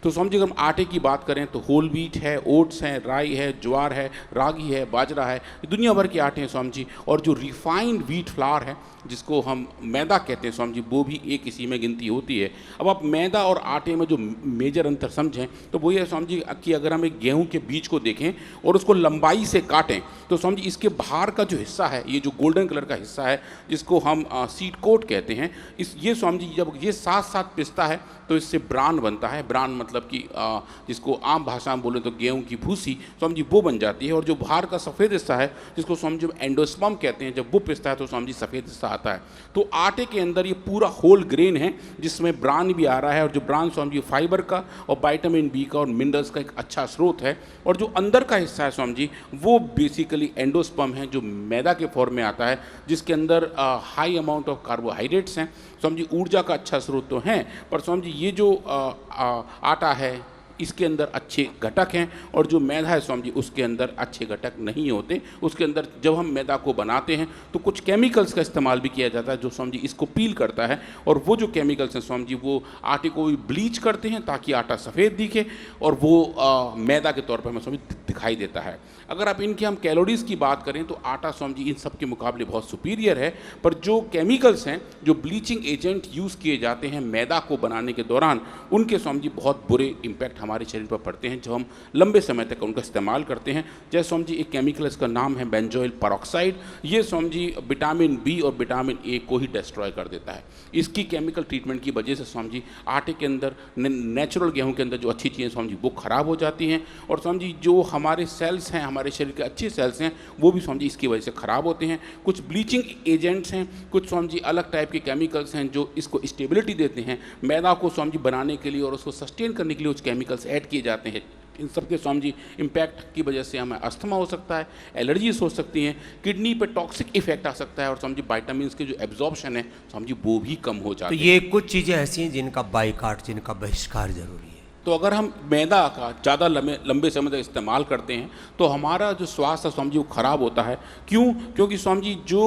तो स्वामी जी अगर हम आटे की बात करें तो होल व्हीट है, ओट्स हैं, राई है, ज्वार है, रागी है, बाजरा है, दुनिया भर के आटे हैं स्वामी जी। और जो रिफाइंड व्हीट फ्लावर है जिसको हम मैदा कहते हैं स्वामी जी, वो भी एक इसी में गिनती होती है। अब आप मैदा और आटे में जो मेजर अंतर समझें तो वो ये स्वामी जी कि अगर हम एक गेहूं के बीज को देखें और उसको लंबाई से काटें तो स्वामी जी इसके बाहर का जो हिस्सा है, ये जो गोल्डन कलर का हिस्सा है जिसको हम सीड कोट कहते हैं, इस ये स्वामी जी जब ये साथ साथ पिसता है तो इससे ब्रान बनता है। ब्रान मतलब कि जिसको आम भाषा में बोले तो गेहूं की भूसी स्वामी जी वो बन जाती है। और जो बाहर का सफ़ेद हिस्सा है जिसको स्वामी जी एंडोस्पर्म कहते हैं, जब वो पिसता है तो स्वामी जी सफ़ेद हिस्सा आता है। तो आटे के अंदर ये पूरा होल ग्रेन है जिसमें ब्रान भी आ रहा है, और जो ब्रान स्वामी जी फाइबर का और विटामिन बी का और मिनरल्स का एक अच्छा स्रोत है। और जो अंदर का हिस्सा है स्वामी जी वो बेसिकली एंडोस्पर्म है जो मैदा के फॉर्म में आता है, जिसके अंदर हाई अमाउंट ऑफ कार्बोहाइड्रेट्स हैं। स्वामी जी ऊर्जा का अच्छा स्रोत तो हैं, पर स्वामी जी ये जो आटा है इसके अंदर अच्छे घटक हैं, और जो मैदा है स्वामी जी उसके अंदर अच्छे घटक नहीं होते। उसके अंदर जब हम मैदा को बनाते हैं तो कुछ केमिकल्स का इस्तेमाल भी किया जाता है जो स्वामी जी इसको पील करता है, और वो जो केमिकल्स हैं स्वामी जी वो आटे को ब्लीच करते हैं ताकि आटा सफ़ेद दिखे, और वो मैदा के तौर पर हमें स्वामी दिखाई देता है। अगर आप इनकी हम कैलोरीज़ की बात करें तो आटा स्वामी जी इन सब के मुकाबले बहुत सुपीरियर है, पर जो केमिकल्स हैं, जो ब्लीचिंग एजेंट यूज़ किए जाते हैं मैदा को बनाने के दौरान, उनके स्वामी जी बहुत बुरे इम्पैक्ट हमारे शरीर पर पड़ते हैं जो हम लंबे समय तक उनका इस्तेमाल करते हैं। जैसे स्वामी जी एक केमिकल इसका नाम है बेंजोइल पेरोक्साइड, ये स्वामी जी विटामिन बी और विटामिन ए को ही डिस्ट्रॉय कर देता है। इसकी केमिकल ट्रीटमेंट की वजह से स्वामी जी आटे के अंदर नेचुरल गेहूं के अंदर जो अच्छी चीज़ें स्वामी जी वो खराब हो जाती हैं, और स्वामी जी जो हमारे सेल्स हैं, हमारे शरीर के अच्छे सेल्स हैं, वो भी स्वामी जी इसकी वजह से ख़राब होते हैं। कुछ ब्लीचिंग एजेंट्स हैं, कुछ स्वामी जी अलग टाइप के केमिकल्स हैं जो इसको स्टेबिलिटी देते हैं मैदा को स्वामी जी बनाने के लिए, और उसको सस्टेन करने के लिए कुछ केमिकल्स ऐड किए जाते हैं। इन सब के स्वामी जी इम्पैक्ट की वजह से हमें अस्थमा हो सकता है, एलर्जीज हो सकती हैं, किडनी पे टॉक्सिक इफेक्ट आ सकता है, और स्वामी जी विटामिन के जो एब्जॉर्प्शन है स्वामी जी वो भी कम हो जाते तो हैं। ये कुछ चीज़ें ऐसी हैं जिनका बाइकाट, जिनका बहिष्कार जरूरी है। तो अगर हम मैदा का ज़्यादा लंबे समय तक इस्तेमाल करते हैं तो हमारा जो स्वास्थ्य है स्वामी जी वो ख़राब होता है। क्यों? क्योंकि स्वामी जी जो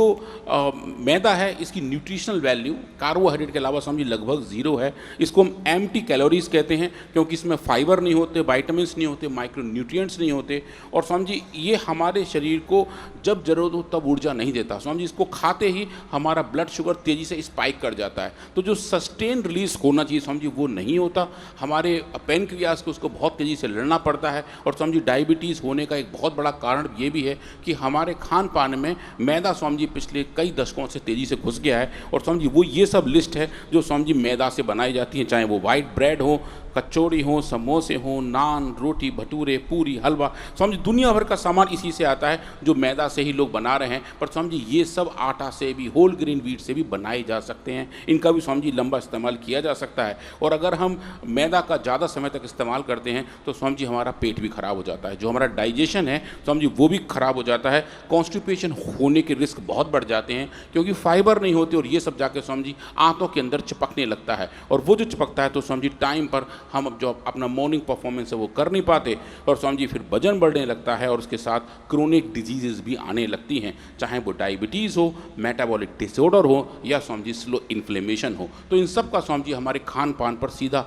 मैदा है इसकी न्यूट्रिशनल वैल्यू कार्बोहाइड्रेट के अलावा स्वामी जी लगभग ज़ीरो है। इसको हम एम्प्टी कैलोरीज कहते हैं क्योंकि इसमें फाइबर नहीं होते, वाइटामिन नहीं होते, माइक्रो न्यूट्रिएंट्स नहीं होते, और स्वामी जी ये हमारे शरीर को जब ज़रूरत हो तब ऊर्जा नहीं देता। स्वामी जी इसको खाते ही हमारा ब्लड शुगर तेज़ी से स्पाइक कर जाता है, तो जो सस्टेन रिलीज होना चाहिए स्वामी जी वो नहीं होता। हमारे पेनक्रियास को उसको बहुत तेज़ी से लड़ना पड़ता है, और स्वामी जी डायबिटीज़ होने का एक बहुत बड़ा कारण ये भी है कि हमारे खान पान में मैदा स्वामी जी पिछले कई दशकों से तेज़ी से घुस गया है। और स्वामी जी वो ये सब लिस्ट है जो स्वामी जी मैदा से बनाई जाती हैं, चाहे वो वाइट ब्रेड हो, कचौड़ी हो, समोसे हो, नान, रोटी, भटूरे, पूरी, हलवा, स्वामी जी दुनिया भर का सामान इसी से आता है जो मैदा से ही लोग बना रहे हैं। पर स्वामी जी ये सब आटा से भी, होल ग्रेन व्हीट से भी बनाए जा सकते हैं, इनका भी स्वामी जी लंबा इस्तेमाल किया जा सकता है। और अगर हम मैदा का ज़्यादा समय तक इस्तेमाल करते हैं तो स्वामी जी हमारा पेट भी खराब हो जाता है, जो हमारा डाइजेशन है स्वामी जी वो भी खराब हो जाता है, कॉन्स्टिपेशन होने के रिस्क बहुत बढ़ जाते हैं क्योंकि फाइबर नहीं होते, और ये सब जाके स्वामी जी आंतों के अंदर चिपकने लगता है, और वो जो चिपकता है तो स्वामी जी टाइम पर हम जो अपना मॉर्निंग परफॉर्मेंस है वो कर नहीं पाते, और स्वामी जी फिर वजन बढ़ने लगता है, और उसके साथ क्रोनिक डिजीज़ भी आने लगती हैं, चाहे वो डायबिटीज़ हो, मेटाबॉलिक डिसऑर्डर हो, या स्वामी जी स्लो इन्फ्लेमेशन हो। तो इन सब का स्वामी जी हमारे खान पान पर सीधा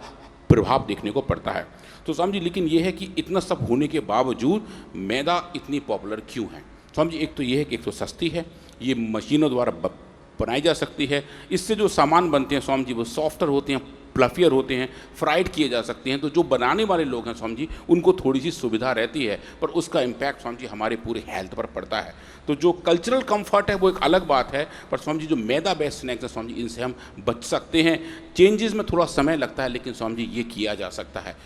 प्रभाव देखने को पड़ता है। तो स्वामी जी लेकिन ये है कि इतना सब होने के बावजूद मैदा इतनी पॉपुलर क्यों है? स्वामी जी एक तो ये है कि एक तो सस्ती है, ये मशीनों द्वारा बनाई जा सकती है, इससे जो सामान बनते हैं स्वामी जी वो सॉफ्टर होते हैं, फ्लफियर होते हैं, फ्राइड किए जा सकते हैं, तो जो बनाने वाले लोग हैं स्वामी जी उनको थोड़ी सी सुविधा रहती है, पर उसका इम्पैक्ट स्वामी जी हमारे पूरे हेल्थ पर पड़ता है। तो जो कल्चरल कंफर्ट है वो एक अलग बात है, पर स्वामी जी जो मैदा बेस्ड स्नैक्स है स्वामी जी इनसे हम बच सकते हैं। चेंजेस में थोड़ा समय लगता है लेकिन स्वामी जी ये किया जा सकता है।